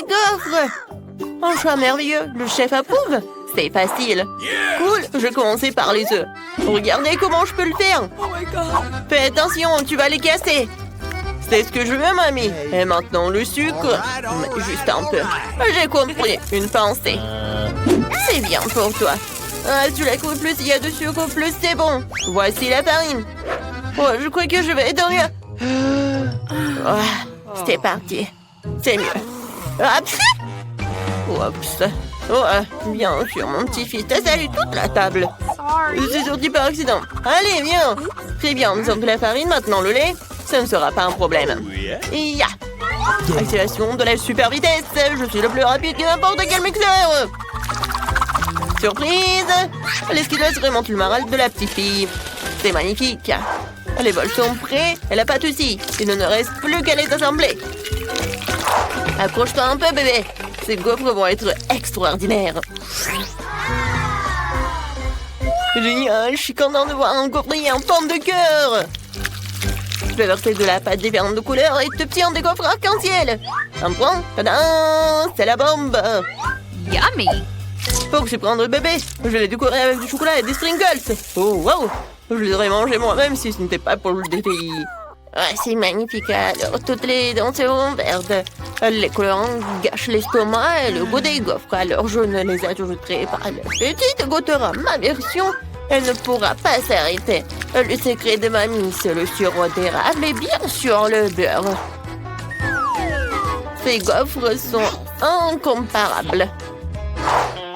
des gaufres! Un choix merveilleux, le chef approuve. C'est facile. Cool, je vais commencer par les œufs. Regardez comment je peux le faire. Fais attention, tu vas les casser. C'est ce que je veux, mamie. Et maintenant, le sucre. Juste un peu. J'ai compris, une pensée. C'est bien pour toi. Ah, tu la coups, plus il y a de sucre, plus c'est bon. Voici la farine. Oh, je crois que je vais être mieux. Oh, c'est parti. C'est mieux. Oups. Oups. Oh, bien sûr, mon petit-fils t'a salé toute la table. C'est sorti par accident. Allez, viens. Très bien, nous avons de la farine, maintenant le lait. Ça ne sera pas un problème. Ya. Accélération de la super vitesse. Je suis le plus rapide que n'importe quel mixeur. Surprise. L'esquilette remonte le moral de la petite fille. C'est magnifique. Les bols sont prêts et la pâte aussi. Il ne reste plus qu'à les assembler. Accroche-toi un peu, bébé. Ces gaufres vont être extraordinaires. Génial, je suis content de voir un gaufrier en forme de cœur. Je vais verser de la pâte différente de couleurs et t'obtiens des gaufres arc-en-ciel. Un point, tadam, c'est la bombe. Yummy! Faut que je prenne le bébé. Je vais les décorer avec du chocolat et des sprinkles. Oh, wow. Je les aurais mangés moi-même si ce n'était pas pour le défi. Ouais, c'est magnifique. Alors, toutes les dents sont vertes. Les colorants gâchent l'estomac et le goût des gaufres. Alors, je ne les ajouterai pas. La petite goûtera ma version. Elle ne pourra pas s'arrêter. Le secret de mamie, c'est le sirop d'érable et bien sûr le beurre. Ces gaufres sont incomparables.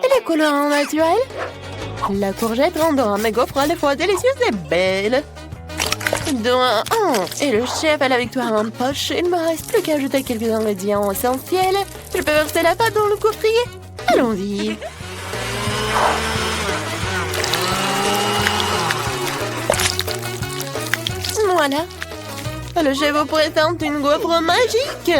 Et les colorants naturels? La courgette rendra mes gaufres à la fois délicieuses et belles. Et le chef a la victoire en poche. Il ne me reste plus qu'à ajouter quelques ingrédients essentiels. Je peux verser la pâte dans le coffrier. Allons-y. Voilà. Le chef vous présente une gaufre magique.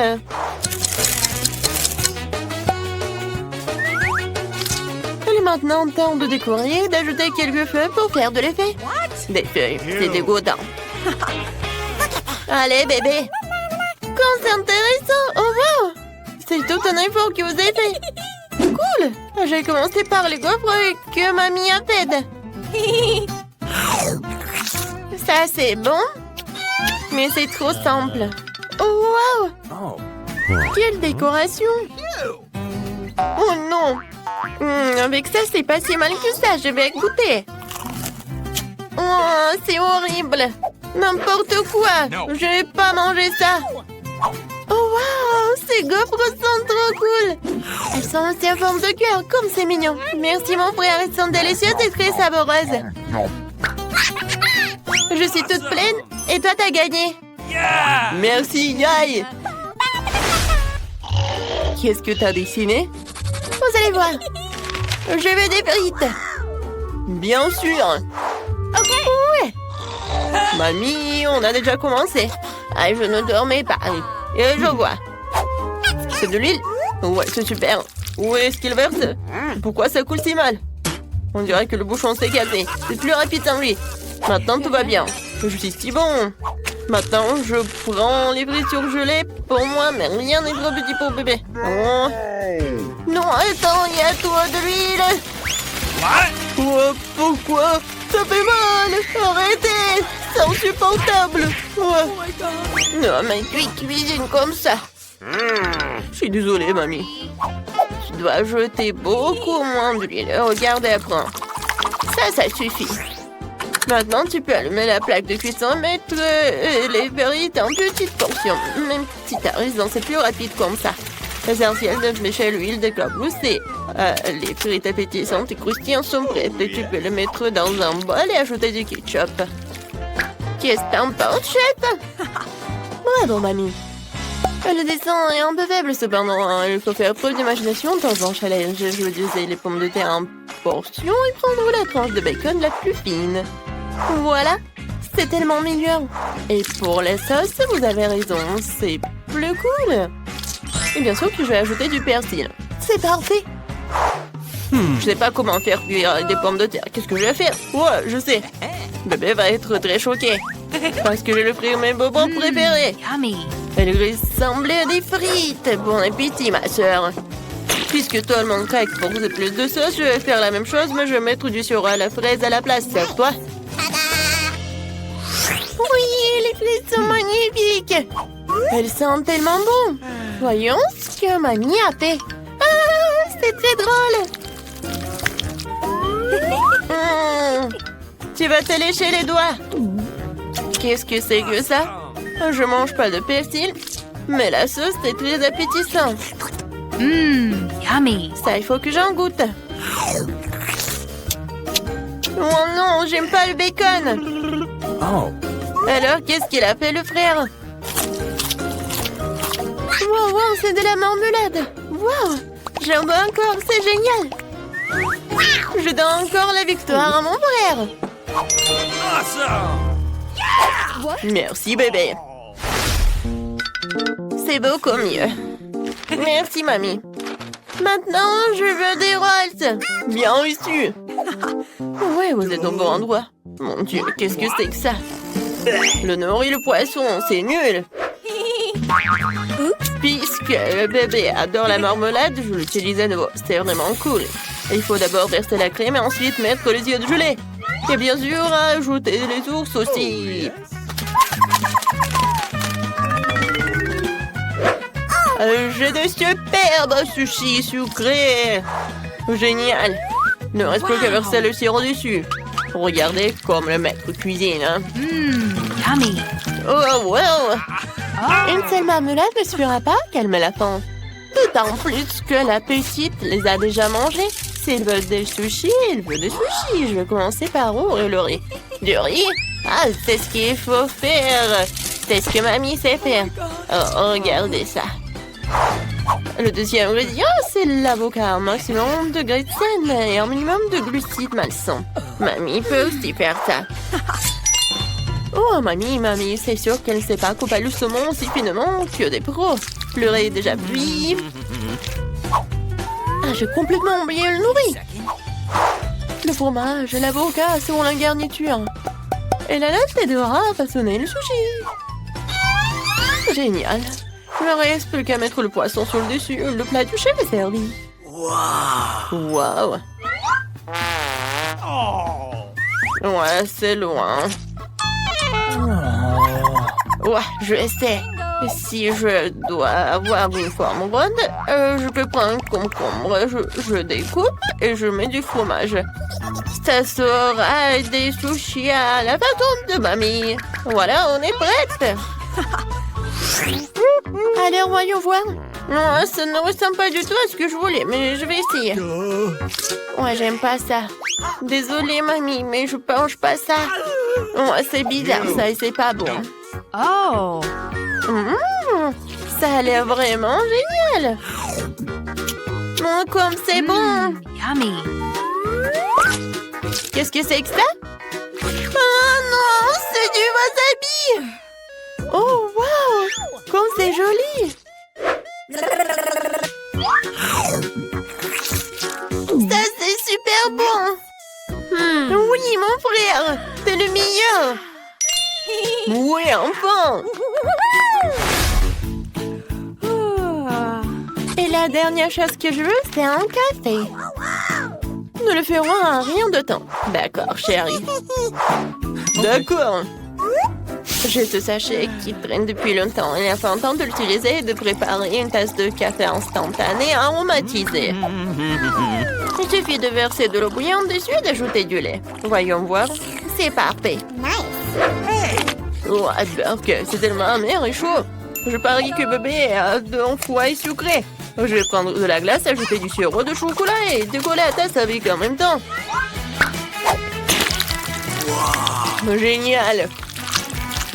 Il est maintenant temps de décorer et d'ajouter quelques feuilles pour faire de l'effet. Des feuilles, c'est dégoûtant. Allez, bébé. Quand c'est intéressant. Oh, wow. C'est tout un effort que vous avez fait. Cool. J'ai commencé par les gaufres que mamie a faites. Ça, c'est bon. Mais c'est trop simple. Oh, wow. Quelle décoration. Oh, non. Avec ça, c'est pas si mal que ça. Je vais goûter. Oh, c'est horrible. N'importe quoi. Je vais pas manger ça. Oh, wow. Ces gaufres sont trop cool. Elles sont aussi en forme de cœur. Comme c'est mignon. Merci, mon frère. Elles sont délicieuses et très savoreuses. Je suis toute pleine. Et toi, t'as gagné. Merci, Yay. Qu'est-ce que t'as dessiné? Vous allez voir. Je veux des frites. Bien sûr. Ok. Ouais. Mamie, on a déjà commencé. Ah, je ne dormais pas. Et je vois. C'est de l'huile? Ouais, c'est super. Où est-ce qu'il verse? Pourquoi ça coule si mal? On dirait que le bouchon s'est cassé. C'est plus rapide sans lui. Maintenant, tout va bien. Je suis si bon. Maintenant, je prends les frites surgelées pour moi, mais rien n'est trop petit pour bébé. Oh. Non, attends, il y a trop de l'huile. Oh, pourquoi? Ça fait mal. Arrêtez. C'est insupportable. Ouais. Non, mais tu cuisines comme ça. Je suis désolée, mamie. Tu dois jeter beaucoup moins d'huile. Regarde et apprends. Ça suffit. Maintenant, tu peux allumer la plaque de cuisson et mettre les frites en petites portions. Même si t'as raison, c'est plus rapide comme ça. L'essentiel de flécher l'huile d'éclabousser. Les frites appétissantes et croustillantes sont prêtes. Et tu peux les mettre dans un bol et ajouter du ketchup. Qu'est-ce que t'en penses, chef? Bravo, mamie. Le dessin est un peu faible, cependant. Il faut faire preuve d'imagination dans un challenge. Je disais les pommes de terre en portions et prendre la tranche de bacon la plus fine. Voilà, c'est tellement meilleur. Et pour la sauce, vous avez raison, c'est plus cool. Et bien sûr que je vais ajouter du persil. C'est parfait. Je sais pas comment faire cuire des pommes de terre. Qu'est-ce que je vais faire? Ouais, je sais. Bébé va être très choqué. Parce que je vais lui offrir mes bonbons préférés. Yummy! Elles ressemblaient à des frites. Bon appétit, ma sœur. Puisque tout le monde craque pour plus de sauce, je vais faire la même chose, mais je vais mettre du sirop à la fraise à la place. Serve-toi. Oui, les frites sont magnifiques. Elles sentent tellement bon. Voyons ce que mamie a fait. Ah, c'est très drôle. Tu vas te lécher les doigts. Qu'est-ce que c'est que ça? Je mange pas de persil, mais la sauce est très appétissante. Yummy. Ça, il faut que j'en goûte. Oh non, j'aime pas le bacon. Oh. Alors, qu'est-ce qu'il a fait, le frère? Wow, wow, c'est de la marmelade. Wow, j'en veux encore, c'est génial. Je donne encore la victoire à mon frère. Merci, bébé. C'est beaucoup mieux. Merci, mamie. Maintenant, je veux des rolls. Bien reçu. Ouais, vous êtes au bon endroit. Mon Dieu, qu'est-ce que c'est que ça? Le nord et le poisson, c'est nul. Puisque le bébé adore la marmelade, je l'utilise à nouveau. C'est vraiment cool. Il faut d'abord verser la crème et ensuite mettre les yeux de gelée. Et bien sûr, ajouter les ours aussi. J'ai de superbes sushis sucrés. Génial. Il ne reste plus qu'à verser le sirop dessus. Regardez comme le maître cuisine. Hein. Yummy. Oh, wow. Une seule marmelade ne suffira pas à calmer la faim. D'autant plus que la petite les a déjà mangés. S'ils veulent des sushis, ils veulent des sushis. Je vais commencer par ouvrir le riz. Du riz? Ah, c'est ce qu'il faut faire. C'est ce que mamie sait faire. Oh, regardez ça. Le deuxième ingrédient, c'est l'avocat. Un maximum de glycine et un minimum de glucides malsains. Mamie peut aussi faire ça. Oh, mamie, c'est sûr qu'elle ne sait pas couper le saumon si finement que des pros. Le riz est déjà cuit. Ah, j'ai complètement oublié le nourri. Le fromage et l'avocat seront la garniture. Et la latte aidera à façonner le sushi. Génial. Il ne reste plus qu'à mettre le poisson sur le dessus. Le plat du chef est servi. Wow. Ouais, c'est loin. Ouais, je sais. Si je dois avoir une forme ronde, je peux prendre un concombre, je découpe et je mets du fromage. Ça sera des sushis à la façon de mamie. Voilà, on est prête. Allez, voyons voir. Non, ça ne ressemble pas du tout à ce que je voulais, mais je vais essayer. Ouais, j'aime pas ça. Désolée, mamie, mais je mange pas ça. Ouais, c'est bizarre, ça, et c'est pas bon. Oh. Ça a l'air vraiment génial. Comme c'est bon. Yummy. Qu'est-ce que c'est que ça? Oh non, c'est du wasabi. Oh, wow. Comme c'est joli. Ça, c'est super bon. Oui, mon frère. C'est le meilleur. Oui, enfin. Et la dernière chose que je veux, c'est un café. Nous le ferons en rien de temps. D'accord, chérie. D'accord. J'ai ce sachet qui traîne depuis longtemps. Il a fait un temps de l'utiliser et de préparer une tasse de café instantané aromatisé. Il suffit de verser de l'eau bouillante dessus et d'ajouter du lait. Voyons voir. C'est parfait. Oh, c'est tellement amer et chaud. Je parie que bébé a un foie sucré. Je vais prendre de la glace, ajouter du sirop de chocolat et décoller la tasse avec en même temps. Génial.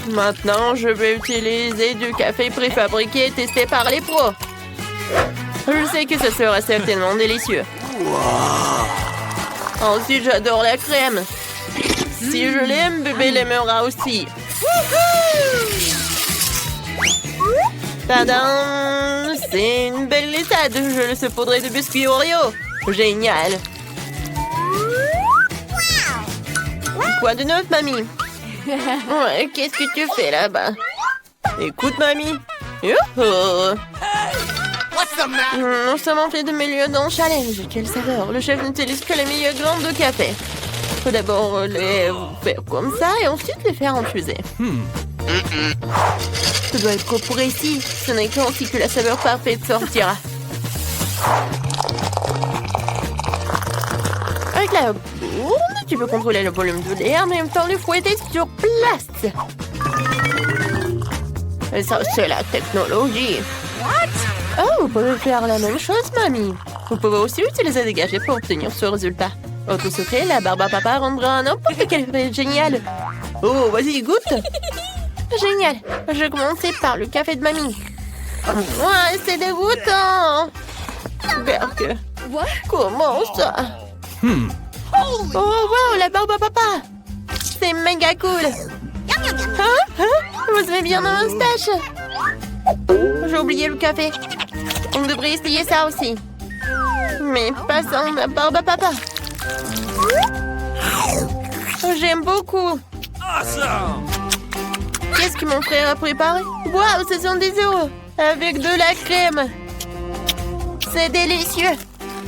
Maintenant, je vais utiliser du café préfabriqué testé par les pros. Je sais que ce sera certainement délicieux. Ensuite, j'adore la crème. Si je l'aime, bébé l'aimera aussi. Tadam! C'est une belle glissade. Je le saupoudrai de biscuits Oreo. Génial. Quoi de neuf, mamie? Ouais, qu'est-ce que tu fais là-bas? Écoute, mamie. Youhou! Nous sommes en fait de milieu dans le challenge. Quelle saveur! Le chef n'utilise que les milieux grands de café. Faut d'abord les faire comme ça et ensuite les faire infuser. Ça doit être trop précis. Ce n'est qu'ainsi que la saveur parfaite sortira. Avec la bourne, tu peux contrôler le volume de l'air, mais en même temps le fouetter sur place. Et ça, c'est la technologie. Oh, vous pouvez faire la même chose, mamie. Vous pouvez aussi utiliser des gadgets pour obtenir ce résultat. Autre secret, la barbe à papa rendra n'importe quel fait génial. Oh, vas-y, goûte. Génial. Je vais commencer par le café de mamie. Ouais, c'est dégoûtant. Berk. Comment ça? Oh, wow, la barbe à papa. C'est méga cool. Hein? Vous aimez bien ma moustache? J'ai oublié le café. On devrait essayer ça aussi. Mais pas sans la barbe à papa. J'aime beaucoup. Qu'est-ce que mon frère a préparé? Waouh, ce sont des œufs avec de la crème. C'est délicieux.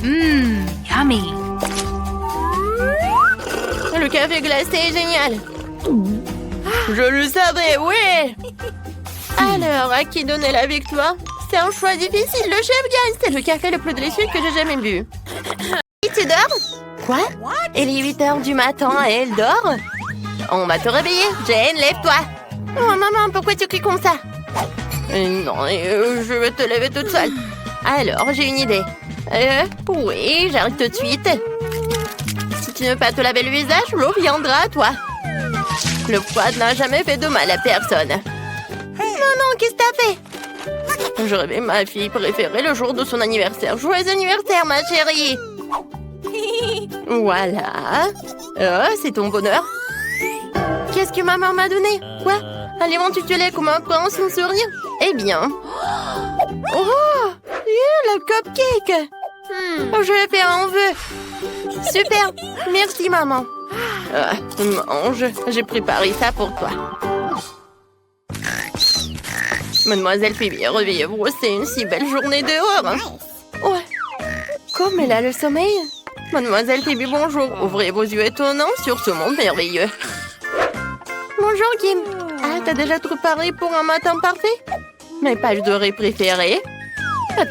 Yummy. Le café glacé est génial. Je le savais, oui. Alors, à qui donner la victoire? C'est un choix difficile. Le chef gagne. C'est le café le plus délicieux que j'ai jamais bu. Et tu dors? Quoi? Il est 8 h du matin et elle dort? On va te réveiller. Jane, lève-toi. Oh, maman, pourquoi tu cries comme ça? Non, je vais te lever toute seule. Alors, j'ai une idée. Oui, j'arrive tout de suite. Si tu ne veux pas te laver le visage, l'eau viendra à toi. Le poids n'a jamais fait de mal à personne. Non, qu'est-ce que t'as fait? Je rêvais ma fille préférée le jour de son anniversaire. Joyeux anniversaire, ma chérie! Voilà. Oh, c'est ton bonheur. Qu'est-ce que maman m'a donné? Quoi? Alimente-tu-les comme un prince sans sourire? Eh bien... Oh! Le cupcake! Je vais faire un vœu. Super! Merci, maman. Mange, j'ai préparé ça pour toi. Mademoiselle Phoebe, réveillez-vous, c'est une si belle journée dehors. Ouais, comme elle a le sommeil. Mademoiselle Phoebe, bonjour. Ouvrez vos yeux étonnants sur ce monde merveilleux. Bonjour, Kim. Ah, t'as déjà tout préparé pour un matin parfait? Mes pages dorées préférées.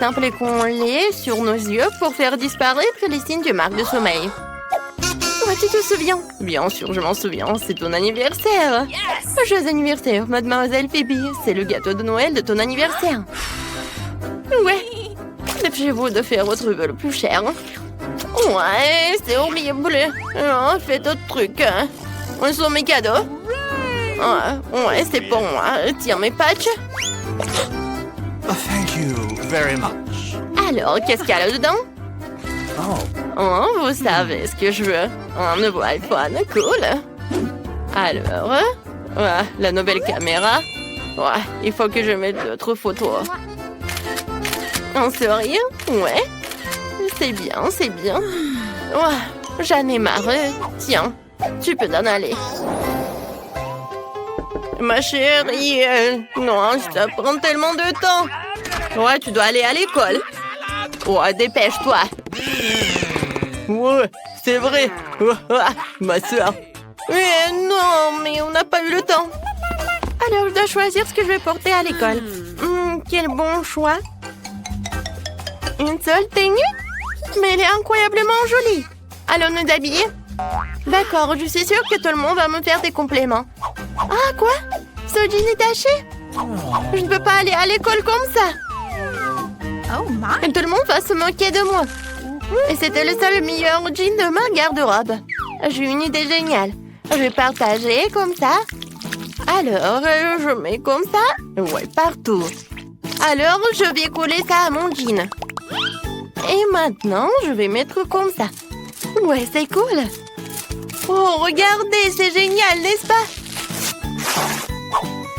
Appliquons-les sur nos yeux pour faire disparaître les signes du marque de sommeil. Ouais, tu te souviens? Bien sûr, je m'en souviens. C'est ton anniversaire. Joyeux anniversaire, mademoiselle Phoebe. C'est le gâteau de Noël de ton anniversaire. Ouais. Dépêchez-vous de faire votre vœu le plus cher. Ouais, c'est horrible. Oh, fais d'autres trucs. Où sont mes cadeaux? Ouais, c'est pour moi. Tiens mes patchs. Thank you very much. Alors, qu'est-ce qu'il y a là-dedans? Oh, vous savez ce que je veux. Un nouveau iPhone, cool. Alors, la nouvelle caméra. Ouais, il faut que je mette d'autres photos. Un sourire? Ouais. C'est bien, c'est bien. Ouais, j'en ai marre. Tiens, tu peux t'en aller. Ma chérie, non, ça prend tellement de temps. Ouais, tu dois aller à l'école. Ouais, dépêche-toi. Ouais, c'est vrai. Ma soeur. Mais non, mais on n'a pas eu le temps. Alors, je dois choisir ce que je vais porter à l'école. Quel bon choix. Une seule tenue? Mais elle est incroyablement jolie. Allons nous habiller? D'accord, je suis sûre que tout le monde va me faire des compliments. Ah, quoi? Ce jean est taché? Je ne peux pas aller à l'école comme ça. Oh my. Et tout le monde va se moquer de moi. Et c'était le seul meilleur jean de ma garde-robe. J'ai une idée géniale. Je vais partager comme ça. Alors, je mets comme ça. Ouais, partout. Alors, je vais coller ça à mon jean. Et maintenant, je vais mettre comme ça. Ouais, c'est cool. Oh, regardez, c'est génial, n'est-ce pas?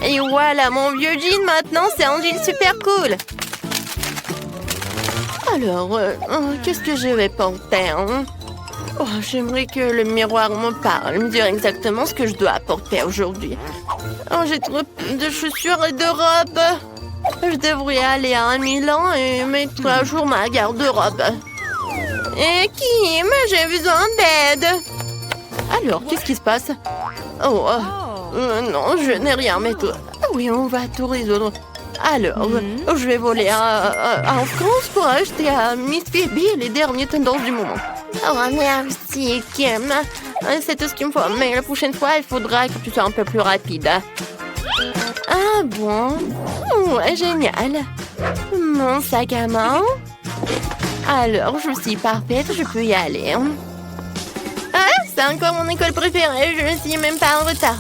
Et voilà, mon vieux jean, maintenant, c'est un jean super cool. Alors, qu'est-ce que je vais porter, hein? Oh, j'aimerais que le miroir me parle, me dire exactement ce que je dois porter aujourd'hui. Oh, j'ai trop de chaussures et de robes. Je devrais aller à Milan et mettre à jour ma garde-robe. Et Kim, j'ai besoin d'aide. Alors, qu'est-ce qui se passe? Oh, non, je n'ai rien, mais tout. Oui, on va tout résoudre. Alors, je vais voler en France pour acheter à Miss Phoebe les dernières tendances du moment. Oh, merci, Kim. C'est tout ce qu'il me faut. Mais la prochaine fois, il faudra que tu sois un peu plus rapide. Ah bon? Ouais, génial. Mon sac à main. Alors, je suis parfaite, je peux y aller. Ah, c'est encore mon école préférée, je ne suis même pas en retard.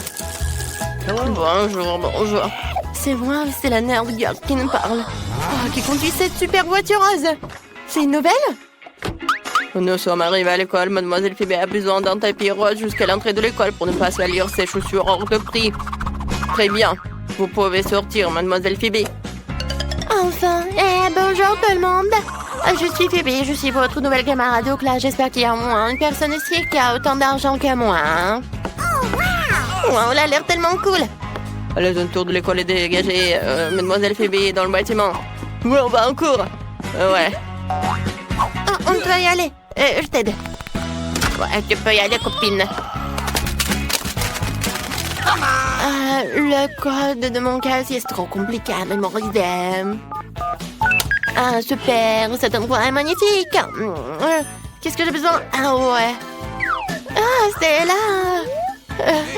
Bonjour, bonjour. C'est moi, c'est la nerd girl qui nous parle. Oh, qui conduit cette super voiture rose. C'est une nouvelle? Nous sommes arrivés à l'école. Mademoiselle Phoebe a besoin d'un tapis rose jusqu'à l'entrée de l'école pour ne pas salir ses chaussures hors de prix. Très bien. Vous pouvez sortir, Mademoiselle Phoebe. Enfin, bonjour tout le monde. Je suis Phoebe, je suis votre nouvelle camarade au classe. J'espère qu'il y a au moins une personne ici qui a autant d'argent que moi. Wow, elle a l'air tellement cool. La zone tour de l'école est dégagée. Mademoiselle Phoebe est dans le bâtiment. Oui, on va en cours. Ouais. Oh, on doit y aller. Je t'aide. Ouais, tu peux y aller, copine. Le code de mon casier, c'est trop compliqué à mémoriser. Ah, super, cet endroit est magnifique. Qu'est-ce que j'ai besoin? Ah ouais. Ah, c'est là.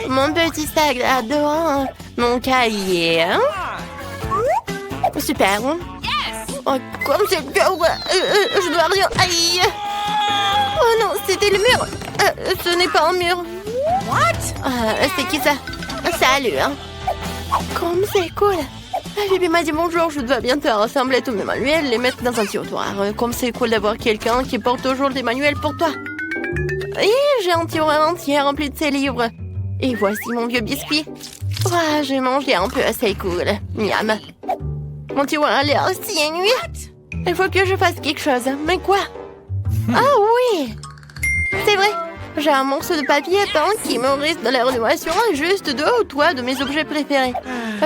Mon petit sac adorant. Mon cahier. Super. Oh, comme c'est dur. Je dois rien. Aïe. Oh non, c'était le mur. Ce n'est pas un mur. What? C'est qui ça? Salut. Comme c'est cool. Phoebe m'a dit bonjour, je dois bientôt rassembler tous mes manuels et les mettre dans un tiroir. Comme c'est cool d'avoir quelqu'un qui porte toujours des manuels pour toi. Et j'ai un tiroir entier rempli de ces livres. Et voici mon vieux biscuit. Oh, j'ai mangé un peu, c'est cool. Miam. Mon tiroir a l'air si ennuyé. Il faut que je fasse quelque chose. Mais quoi? Ah oui! C'est vrai. J'ai un morceau de papier peint qui me reste dans la rénovation juste de haut au toit de mes objets préférés.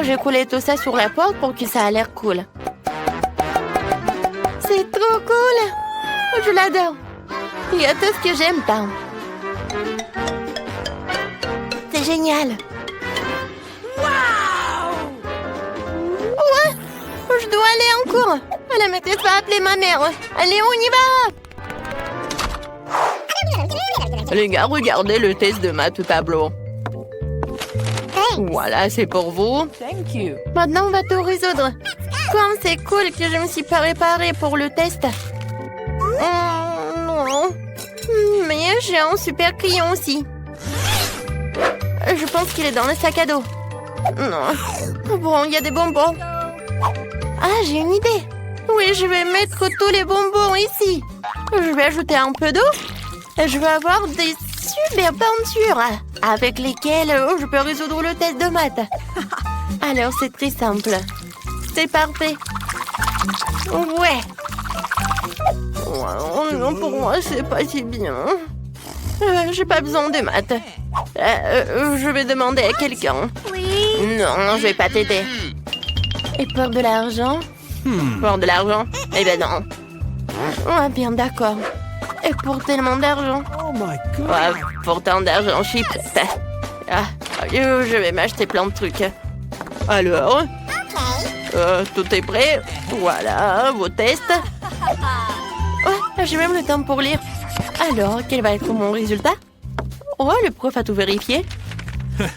J'ai collé tout ça sur la porte pour que ça a l'air cool. C'est trop cool! Je l'adore. Il y a tout ce que j'aime peindre. C'est génial. Ouais, je dois aller en cours. La maîtresse va appeler ma mère. Allez, on y va! Les gars, regardez le test de maths au tableau. Voilà, c'est pour vous. Maintenant, on va tout résoudre. Comme c'est cool que je me suis pas préparée pour le test. Non. Mais j'ai un super crayon aussi. Je pense qu'il est dans le sac à dos. Non. Bon, il y a des bonbons. Ah, j'ai une idée. Oui, je vais mettre tous les bonbons ici. Je vais ajouter un peu d'eau. Je vais avoir des super peintures avec lesquelles je peux résoudre le test de maths. Alors, c'est très simple. C'est parfait. Ouais. Oh, non, pour moi, c'est pas si bien. J'ai pas besoin de maths. Je vais demander à quelqu'un. Non, je vais pas t'aider. Et pour de l'argent? Pour de l'argent? Eh ben non. Ouais, bien d'accord. Et pour tellement d'argent? Oh my God. Ouais, pour tant d'argent, je suis prête. Ah, je vais m'acheter plein de trucs. Alors? Tout est prêt? Voilà, vos tests. Ouais, j'ai même le temps pour lire. Alors, quel va être mon résultat? Oh, le prof a tout vérifié. Oui,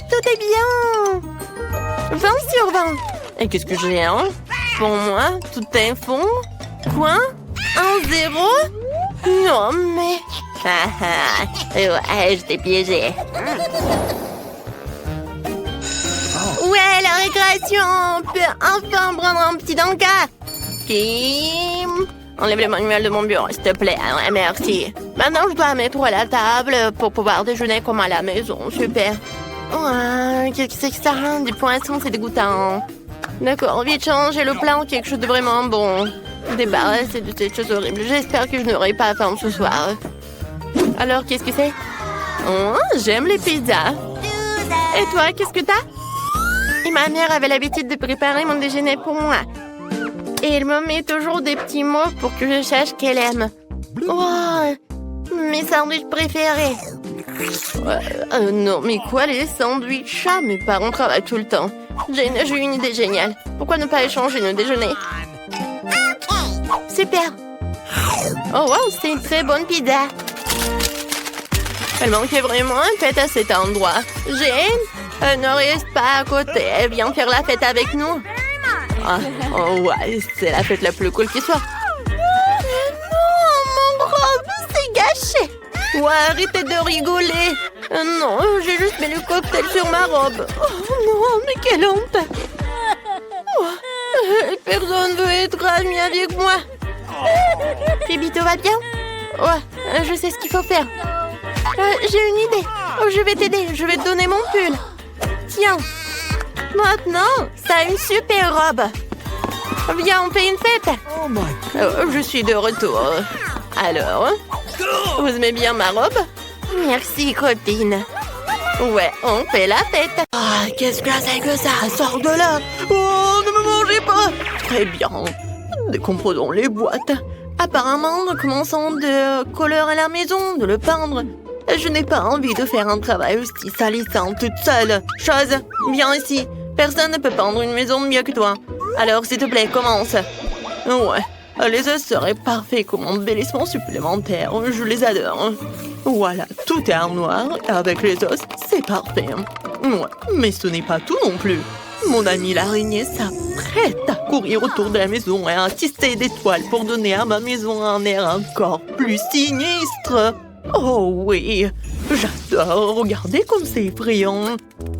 tout est bien. 20 sur 20. Et qu'est-ce que j'ai, hein? Pour moi, tout est fond. Quoi? 1-0? Non, mais... ouais, je t'ai piégé. Ouais, la récréation! On peut enfin prendre un petit encas. Kim, enlève le manuel de mon bureau, s'il te plaît. Ouais, merci. Maintenant, je dois mettre à la table pour pouvoir déjeuner comme à la maison. Super. Ouais, qu'est-ce que c'est que ça? Du poisson, c'est dégoûtant. D'accord, vite changer le plan, quelque chose de vraiment bon. Débarrasser de cette chose horrible. J'espère que je n'aurai pas faim ce soir. Alors, qu'est-ce que c'est? Oh, j'aime les pizzas. Et toi, qu'est-ce que t'as? Et ma mère avait l'habitude de préparer mon déjeuner pour moi. Et elle me met toujours des petits mots pour que je sache qu'elle aime. Oh, mes sandwichs préférés. Non, mais quoi les sandwichs? Mes parents travaillent tout le temps. Jane, j'ai une idée géniale. Pourquoi ne pas échanger nos déjeuners? Super. Oh wow, c'est une très bonne pizza. Elle manquait vraiment un pet à cet endroit. Jane, ne reste pas à côté. Viens faire la fête avec nous. Oh ouais, c'est la fête la plus cool qui soit. Non, mon robe, c'est gâché. Ouais, arrêtez de rigoler. Non, j'ai juste mis le cocktail sur ma robe. Oh non, mais quelle honte. Personne veut être ami avec moi. Phoebe, tout va bien? Ouais, je sais ce qu'il faut faire. J'ai une idée. Je vais t'aider, je vais te donner mon pull. Tiens. Maintenant, ça a une super robe. Viens, on fait une fête. Je suis de retour. Alors, vous aimez bien ma robe? Merci, copine. Ouais, on fait la fête. Ah, qu'est-ce que c'est que ça? Sors de là. Oh, ne me mangez pas. Très bien. Décomposons les boîtes. Apparemment, nous commençons de coller à la maison, de le peindre. Je n'ai pas envie de faire un travail aussi salissant toute seule. Chose, viens ici. Personne ne peut peindre une maison mieux que toi. Alors, s'il te plaît, commence. Ouais, les os seraient parfaits comme embellissement supplémentaire. Je les adore. Voilà, tout est en noir. Avec les os, c'est parfait. Ouais, mais ce n'est pas tout non plus. Mon ami l'araignée s'apprête à courir autour de la maison et à tisser des toiles pour donner à ma maison un air encore plus sinistre. Oh oui, j'adore. Regardez comme c'est effrayant.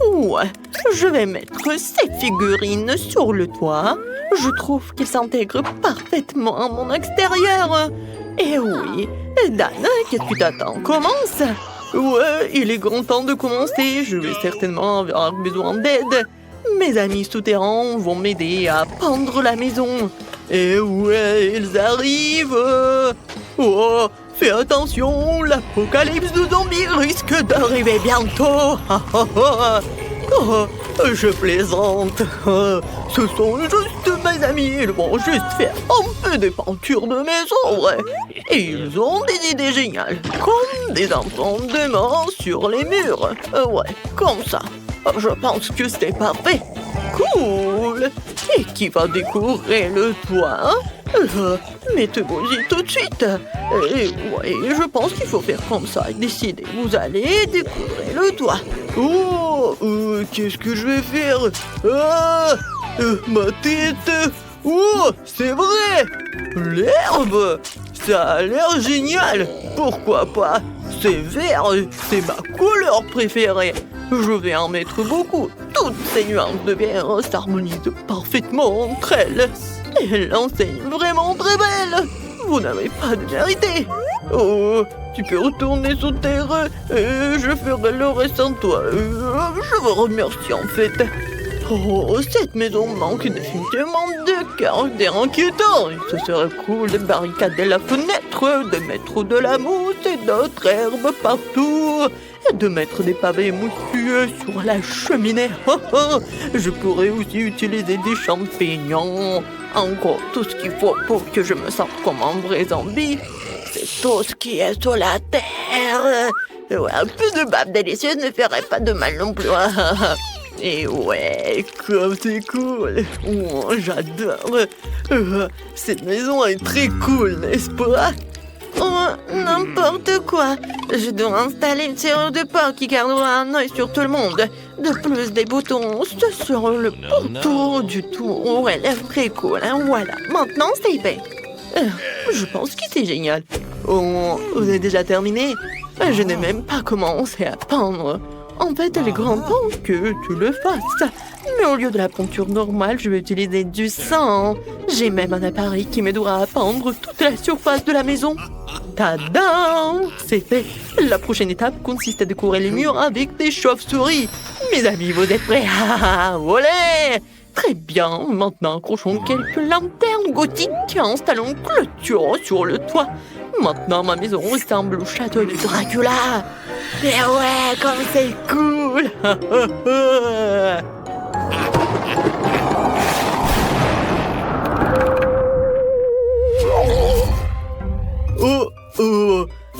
Ouais, je vais mettre ces figurines sur le toit. Je trouve qu'ils s'intègrent parfaitement à mon extérieur. Et oui, Dan, qu'est-ce que tu t'attends? Commence. Ouais, il est grand temps de commencer. Je vais certainement avoir besoin d'aide. Mes amis souterrains vont m'aider à peindre la maison. Et ouais, ils arrivent. Oh, fais attention, l'apocalypse de zombies risque d'arriver bientôt. Oh, je plaisante. Ce sont juste mes amis. Ils vont juste faire un peu de peinture de maison. Et ils ont des idées géniales. Comme des enfants de main sur les murs. Ouais, comme ça. Je pense que c'est parfait. Cool. Et qui va décorer le toit? Mettez-vous-y tout de suite. Et ouais, je pense qu'il faut faire comme ça. Décidez, vous allez décorer le toit. Oh, qu'est-ce que je vais faire? Ah, ma tête. Oh, c'est vrai. L'herbe. Ça a l'air génial. Pourquoi pas? C'est vert, c'est ma couleur préférée. Je vais en mettre beaucoup. Toutes ces nuances de vert s'harmonisent parfaitement entre elles. Et l'enseigne vraiment très belle. Vous n'avez pas de vérité. Oh, tu peux retourner sur terre. Je ferai le reste sans toi. Je vous remercie en fait. Oh, cette maison manque définitivement de caractère inquiétant. Ce serait cool de barricader la fenêtre, de mettre de la mousse et d'autres herbes partout, et de mettre des pavés moussueux sur la cheminée. Je pourrais aussi utiliser des champignons. Encore tout ce qu'il faut pour que je me sente comme un vrai zombie. C'est tout ce qui est sur la terre. Ouais, un peu de bave délicieuse ne ferait pas de mal non plus. Et ouais, comme c'est cool. Oh, j'adore. Cette maison est très cool, n'est-ce pas? Oh, n'importe quoi. Je dois installer une serrure de porte qui gardera un œil sur tout le monde. De plus, des boutons, ce sera le pourtour du tout. Ouais, l'air très cool, hein. Voilà, maintenant c'est fait. Je pense que c'est génial. Oh, vous avez déjà terminé? Je n'ai même pas commencé à peindre. En fait, il est grand temps que tu le fasses. Mais au lieu de la peinture normale, je vais utiliser du sang. J'ai même un appareil qui m'aidera à peindre toute la surface de la maison. Tadam! C'est fait. La prochaine étape consiste à décorer les murs avec des chauves-souris. Mes amis, vous êtes prêts? Olé! Très bien. Maintenant, accrochons quelques lanternes gothiques et installons une clôture sur le toit. Maintenant, ma maison ressemble au château de Dracula. Et ouais, comme c'est cool!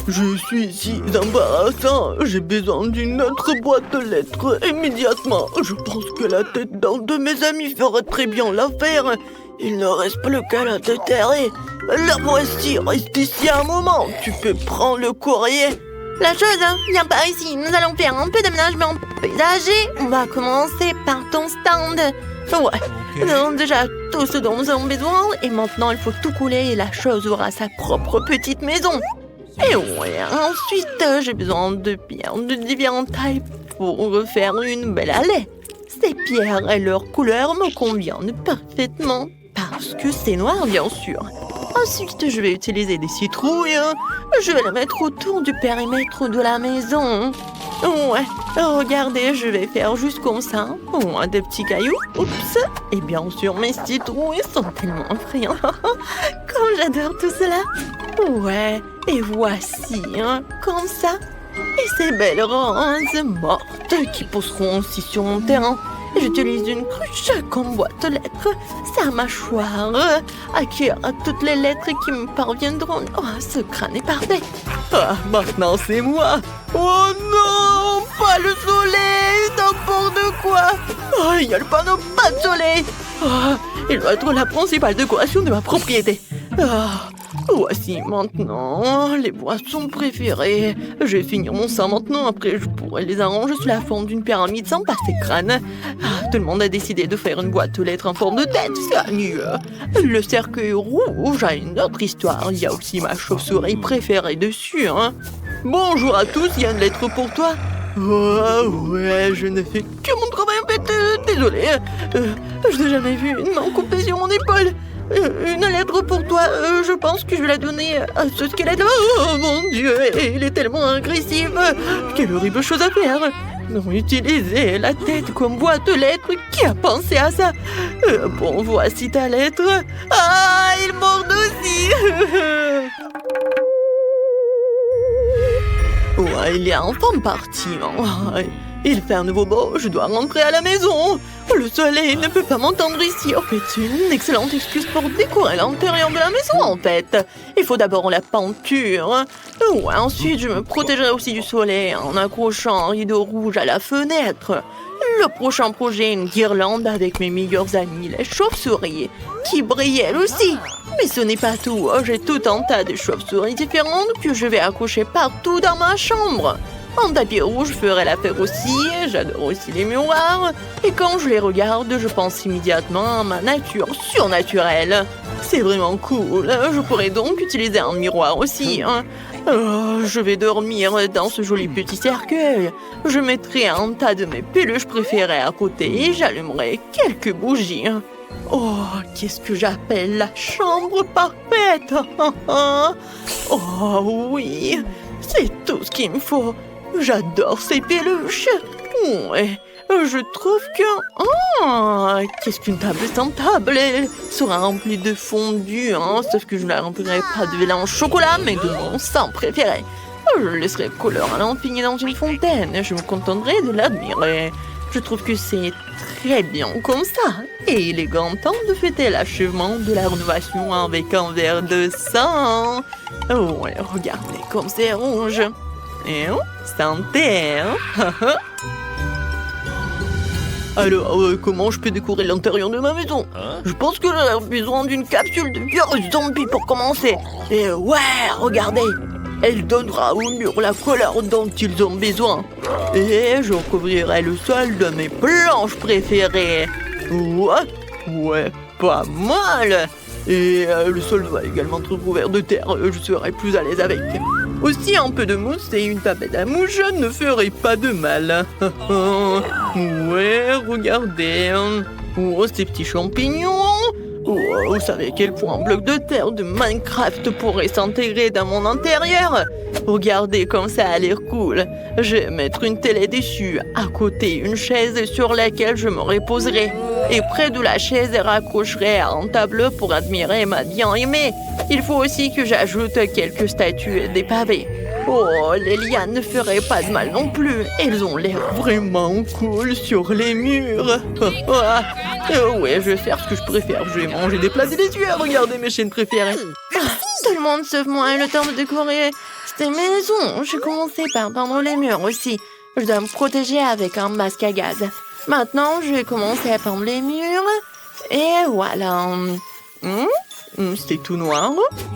Je suis si embarrassant. J'ai besoin d'une autre boîte de lettres immédiatement. Je pense que la tête d'un de mes amis ferait très bien l'affaire. Il ne reste plus qu'à la déterrer. La voici, reste ici un moment. Tu peux prendre le courrier. La chose, viens par ici. Nous allons faire un peu d'aménagement paysager. On va commencer par ton stand. Ouais, nous avons déjà tout ce dont nous avons besoin. Et maintenant, il faut tout couler et la chose aura sa propre petite maison. Et ouais, ensuite, j'ai besoin de pierres de différentes tailles pour faire une belle allée. Ces pierres et leur couleur me conviennent parfaitement. Parce que c'est noir, bien sûr. Ensuite, je vais utiliser des citrouilles. Je vais les mettre autour du périmètre de la maison. Ouais, regardez, je vais faire juste comme ça. Ouais, des petits cailloux. Oups. Et bien sûr, mes citrouilles sont tellement effrayants. Comme j'adore tout cela. Ouais, et voici, comme ça. Et ces belles roses mortes qui pousseront aussi sur mon terrain. J'utilise une cruche comme boîte de lettres. Sa mâchoire accueillera toutes les lettres qui me parviendront. Oh, ce crâne est parfait. Ah, maintenant c'est moi. Oh non, pas le soleil, n'importe quoi. Oh, il y a le panneau pas de soleil. Oh, il doit être la principale décoration de ma propriété. Voici maintenant les boissons préférées. Je vais finir mon sein maintenant, après je pourrai les arranger sous la forme d'une pyramide sans passer crâne. Tout le monde a décidé de faire une boîte aux lettres en forme de tête, c'est mieux. Le cercueil rouge a une autre histoire, il y a aussi ma chauve-souris préférée dessus. Bonjour à tous, il y a une lettre pour toi. Oh ouais, je ne fais que mon travail en fait, désolé. Je n'ai jamais vu une main coupée sur mon épaule. Une lettre pour toi, je pense que je vais la donner à ce squelette. Oh mon Dieu, il est tellement agressif. Quelle horrible chose à faire. Non, utiliser la tête comme boîte de lettres, qui a pensé à ça? Bon, voici ta lettre. Ah, il mord aussi. Ouais, il est enfin parti. Il fait un nouveau beau, je dois rentrer à la maison. Le soleil ne peut pas m'entendre ici. En fait, c'est une excellente excuse pour décorer l'intérieur de la maison, en fait. Il faut d'abord la peinture. Ouais, ensuite, je me protégerai aussi du soleil en accrochant un rideau rouge à la fenêtre. Le prochain projet, une guirlande avec mes meilleurs amis, les chauves-souris, qui brillent elles aussi. Mais ce n'est pas tout. J'ai tout un tas de chauves-souris différentes que je vais accrocher partout dans ma chambre. Un tapis rouge ferait l'affaire aussi, j'adore aussi les miroirs. Et quand je les regarde, je pense immédiatement à ma nature surnaturelle. C'est vraiment cool, je pourrais donc utiliser un miroir aussi. Je vais dormir dans ce joli petit cercueil. Je mettrai un tas de mes peluches préférées à côté et j'allumerai quelques bougies. Oh, qu'est-ce que j'appelle la chambre parfaite. Oh oui, c'est tout ce qu'il me faut. J'adore ces peluches. Ouais, je trouve que... Oh, qu'est-ce qu'une table sans table? Elle sera remplie de fondu, sauf que je ne la remplirai pas de lait en chocolat, mais de mon sang préféré. Je laisserai couleur à l'infini dans une fontaine. Je me contenterai de l'admirer. Je trouve que c'est très bien comme ça. Et il est grand temps de fêter l'achèvement de la rénovation avec un verre de sang. Ouais, regardez comme c'est rouge. Et santé, Alors, comment je peux décorer l'intérieur de ma maison? Je pense que j'ai besoin d'une capsule de virus zombie pour commencer. Et ouais, regardez, elle donnera au mur la couleur dont ils ont besoin. Et je recouvrirai le sol de mes planches préférées. Ouais, pas mal. Et le sol doit également être recouvert de terre, je serai plus à l'aise avec. Aussi, un peu de mousse et une tapette à mouche ne ferait pas de mal. Ouais, regardez. Oh, ces petits champignons. Oh, vous savez à quel point un bloc de terre de Minecraft pourrait s'intégrer dans mon intérieur? Regardez comme ça a l'air cool. Je vais mettre une télé dessus, à côté une chaise sur laquelle je me reposerai. Et près de la chaise, je raccrocherai un tableau pour admirer ma bien-aimée. Il faut aussi que j'ajoute quelques statues et des pavés. Oh, les lianes ne feraient pas de mal non plus. Elles ont l'air vraiment cool sur les murs. Ouais, je vais faire ce que je préfère. Je vais manger des plats délicieux et regarder mes chaînes préférées. Tout le monde sauf moi a le temps de décorer cette maison. J'ai commencé par peindre les murs aussi. Je dois me protéger avec un masque à gaz. Maintenant, je vais commencer à peindre les murs. Et voilà. C'est tout noir.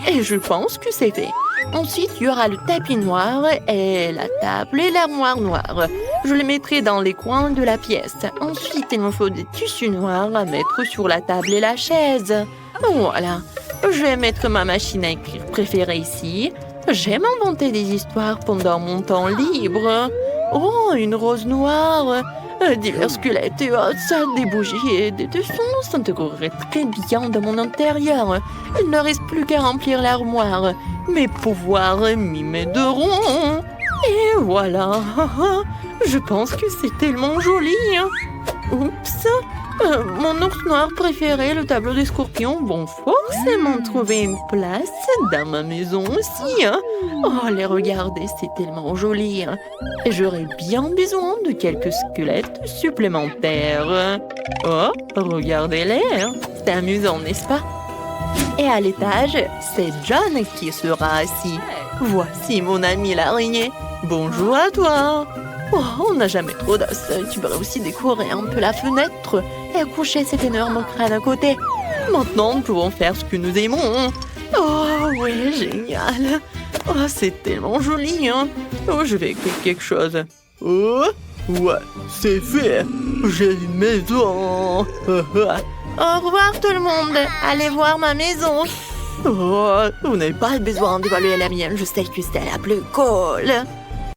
Et je pense que c'est fait. Ensuite, il y aura le tapis noir et la table et l'armoire noire. Je les mettrai dans les coins de la pièce. Ensuite, il me faut des tissus noirs à mettre sur la table et la chaise. Voilà. Je vais mettre ma machine à écrire préférée ici. J'aime inventer des histoires pendant mon temps libre. Oh, une rose noire. Divers squelettes et ça, des bougies et des dessins s'intégreraient très bien dans mon intérieur. Il ne reste plus qu'à remplir l'armoire. Mes pouvoirs m'y m'aideront. Et voilà. Je pense que c'est tellement joli. Oups. Mon ours noir préféré, le tableau des scorpions, vont forcément trouver une place dans ma maison aussi. Oh, les regarder, c'est tellement joli. Et j'aurais bien besoin de quelques squelettes supplémentaires. Oh, regardez-les. C'est amusant, n'est-ce pas? Et à l'étage, c'est John qui sera assis. Voici mon ami l'araignée. Bonjour à toi. Oh, on n'a jamais trop d'os. Tu pourrais aussi décorer un peu la fenêtre et accoucher cet énorme crâne à côté. Maintenant, nous pouvons faire ce que nous aimons. Oh, oui, génial. Oh, c'est tellement joli. Oh, je vais écrire quelque chose. Oh, ouais, c'est fait. J'ai une maison. Au revoir tout le monde. Allez voir ma maison. Oh, Vous n'avez pas besoin d'évaluer la mienne. Je sais que c'est la plus cool.